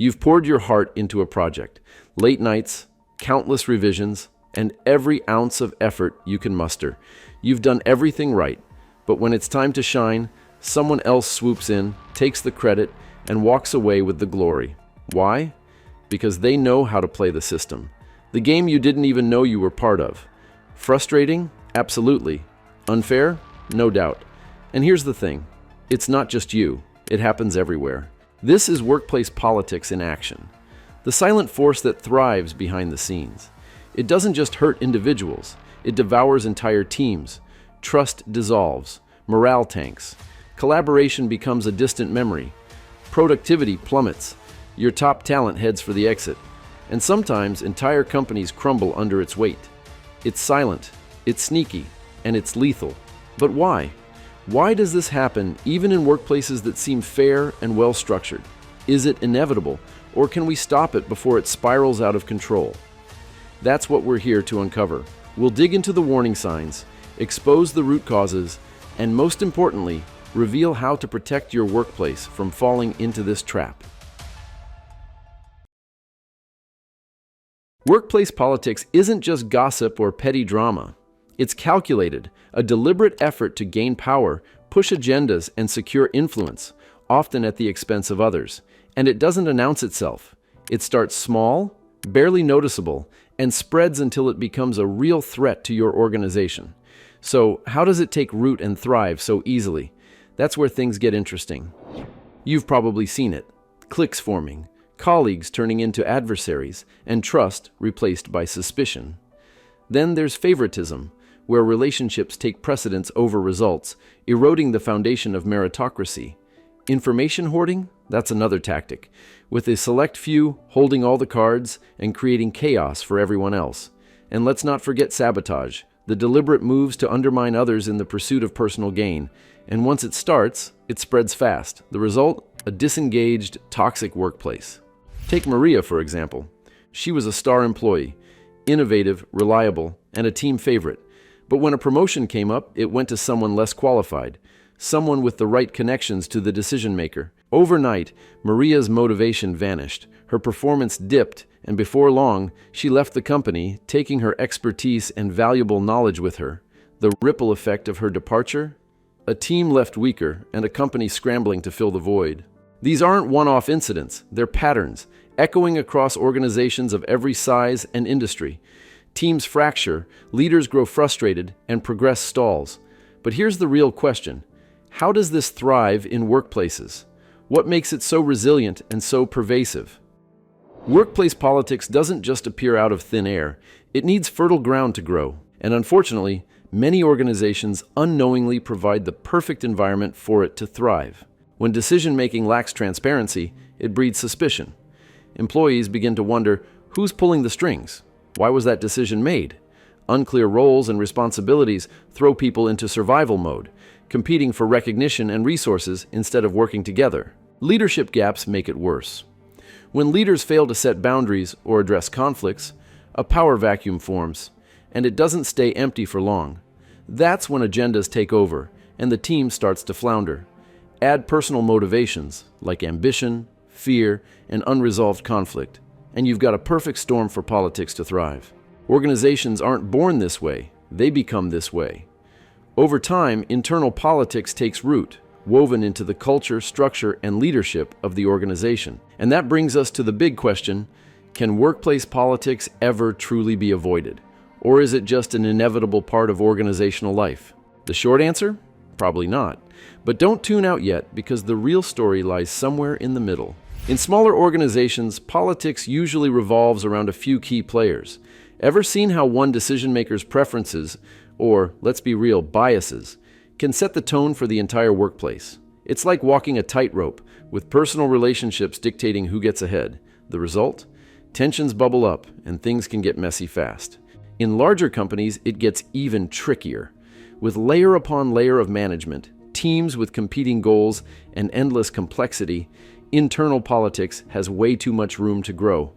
You've poured your heart into a project, late nights, countless revisions, and every ounce of effort you can muster. You've done everything right, but when it's time to shine, someone else swoops in, takes the credit, and walks away with the glory. Why? Because they know how to play the system. The game you didn't even know you were part of. Frustrating? Absolutely. Unfair? No doubt. And here's the thing. It's not just you. It happens everywhere. This is workplace politics in action. The silent force that thrives behind the scenes. It doesn't just hurt individuals. It devours entire teams. Trust dissolves. Morale tanks. Collaboration becomes a distant memory. Productivity plummets. Your top talent heads for the exit. And sometimes entire companies crumble under its weight. It's silent, it's sneaky, and it's lethal. But why? Why does this happen even in workplaces that seem fair and well-structured? Is it inevitable, or can we stop it before it spirals out of control? That's what we're here to uncover. We'll dig into the warning signs, expose the root causes, and most importantly, reveal how to protect your workplace from falling into this trap. Workplace politics isn't just gossip or petty drama. It's calculated, a deliberate effort to gain power, push agendas, and secure influence, often at the expense of others. And it doesn't announce itself. It starts small, barely noticeable, and spreads until it becomes a real threat to your organization. So, how does it take root and thrive so easily? That's where things get interesting. You've probably seen it. Cliques forming, colleagues turning into adversaries, and trust replaced by suspicion. Then there's favoritism, where relationships take precedence over results, eroding the foundation of meritocracy. Information hoarding? That's another tactic, with a select few holding all the cards and creating chaos for everyone else. And let's not forget sabotage, the deliberate moves to undermine others in the pursuit of personal gain. And once it starts, it spreads fast. The result? A disengaged, toxic workplace. Take Maria, for example. She was a star employee, innovative, reliable, and a team favorite. But when a promotion came up, it went to someone less qualified, someone with the right connections to the decision maker. Overnight, Maria's motivation vanished, her performance dipped, and before long, she left the company, taking her expertise and valuable knowledge with her. The ripple effect of her departure? A team left weaker, and a company scrambling to fill the void. These aren't one-off incidents, they're patterns, echoing across organizations of every size and industry. Teams fracture, leaders grow frustrated, and progress stalls. But here's the real question. How does this thrive in workplaces? What makes it so resilient and so pervasive? Workplace politics doesn't just appear out of thin air. It needs fertile ground to grow. And unfortunately, many organizations unknowingly provide the perfect environment for it to thrive. When decision-making lacks transparency, it breeds suspicion. Employees begin to wonder, who's pulling the strings? Why was that decision made? Unclear roles and responsibilities throw people into survival mode, competing for recognition and resources instead of working together. Leadership gaps make it worse. When leaders fail to set boundaries or address conflicts, a power vacuum forms, and it doesn't stay empty for long. That's when agendas take over, and the team starts to flounder. Add personal motivations, like ambition, fear, and unresolved conflict, and you've got a perfect storm for politics to thrive. Organizations aren't born this way, they become this way. Over time, internal politics takes root, woven into the culture, structure, and leadership of the organization. And that brings us to the big question, can workplace politics ever truly be avoided? Or is it just an inevitable part of organizational life? The short answer? Probably not. But don't tune out yet, because the real story lies somewhere in the middle. In smaller organizations, politics usually revolves around a few key players. Ever seen how one decision-maker's preferences, or, let's be real, biases, can set the tone for the entire workplace? It's like walking a tightrope, with personal relationships dictating who gets ahead. The result? Tensions bubble up, and things can get messy fast. In larger companies, it gets even trickier. With layer upon layer of management, teams with competing goals, and endless complexity, internal politics has way too much room to grow.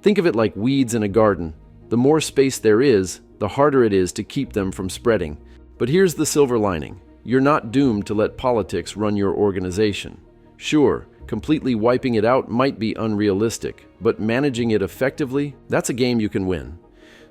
Think of it like weeds in a garden. The more space there is, the harder it is to keep them from spreading. But here's the silver lining. You're not doomed to let politics run your organization. Sure, Completely wiping it out might be unrealistic, but managing it effectively, that's a game you can win.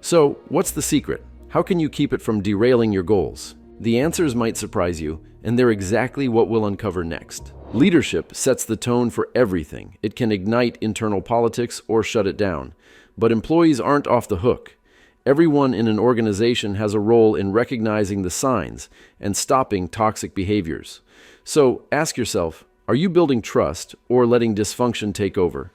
So, what's the secret? How can you keep it from derailing your goals? The answers might surprise you, and they're exactly what we'll uncover next. Leadership sets the tone for everything. It can ignite internal politics or shut it down. But employees aren't off the hook. Everyone in an organization has a role in recognizing the signs and stopping toxic behaviors. So ask yourself, are you building trust or letting dysfunction take over?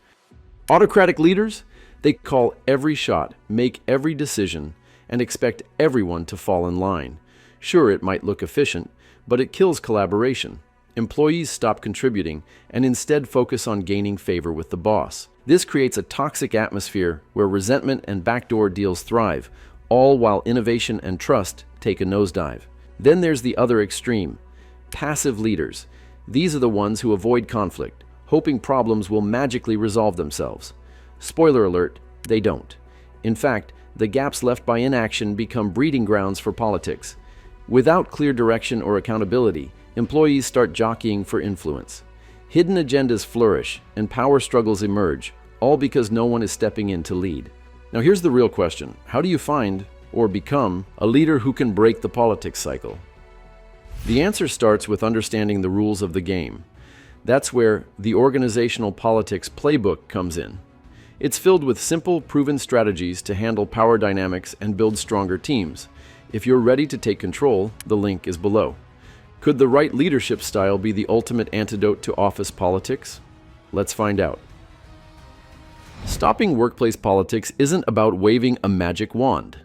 Autocratic leaders, they call every shot, make every decision, and expect everyone to fall in line. Sure, it might look efficient, but it kills collaboration. Employees stop contributing and instead focus on gaining favor with the boss. This creates a toxic atmosphere where resentment and backdoor deals thrive, all while innovation and trust take a nosedive. Then there's the other extreme, passive leaders. These are the ones who avoid conflict, hoping problems will magically resolve themselves. Spoiler alert, they don't. In fact, the gaps left by inaction become breeding grounds for politics. Without clear direction or accountability, employees start jockeying for influence. Hidden agendas flourish and power struggles emerge, all because no one is stepping in to lead. Now here's the real question. How do you find or become a leader who can break the politics cycle? The answer starts with understanding the rules of the game. That's where the organizational politics playbook comes in. It's filled with simple, proven strategies to handle power dynamics and build stronger teams. If you're ready to take control, the link is below. Could the right leadership style be the ultimate antidote to office politics? Let's find out. Stopping workplace politics isn't about waving a magic wand.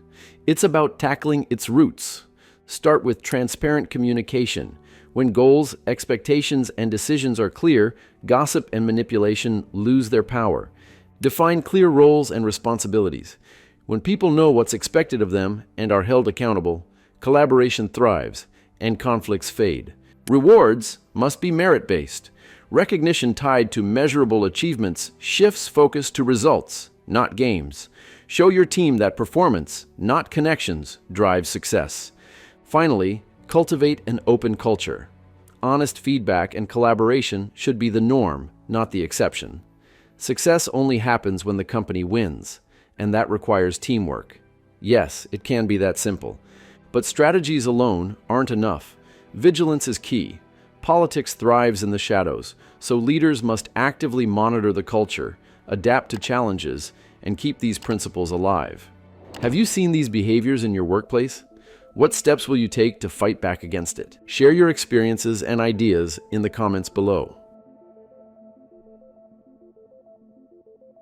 It's about tackling its roots. Start with transparent communication. When goals, expectations, and decisions are clear, gossip and manipulation lose their power. Define clear roles and responsibilities. When people know what's expected of them and are held accountable, collaboration thrives and conflicts fade. Rewards must be merit-based. Recognition tied to measurable achievements shifts focus to results, not games. Show your team that performance, not connections, drives success. Finally, cultivate an open culture. Honest feedback and collaboration should be the norm, not the exception. Success only happens when the company wins, and that requires teamwork. Yes, it can be that simple. But strategies alone aren't enough. Vigilance is key. Politics thrives in the shadows, so leaders must actively monitor the culture, adapt to challenges, and keep these principles alive. Have you seen these behaviors in your workplace? What steps will you take to fight back against it? Share your experiences and ideas in the comments below.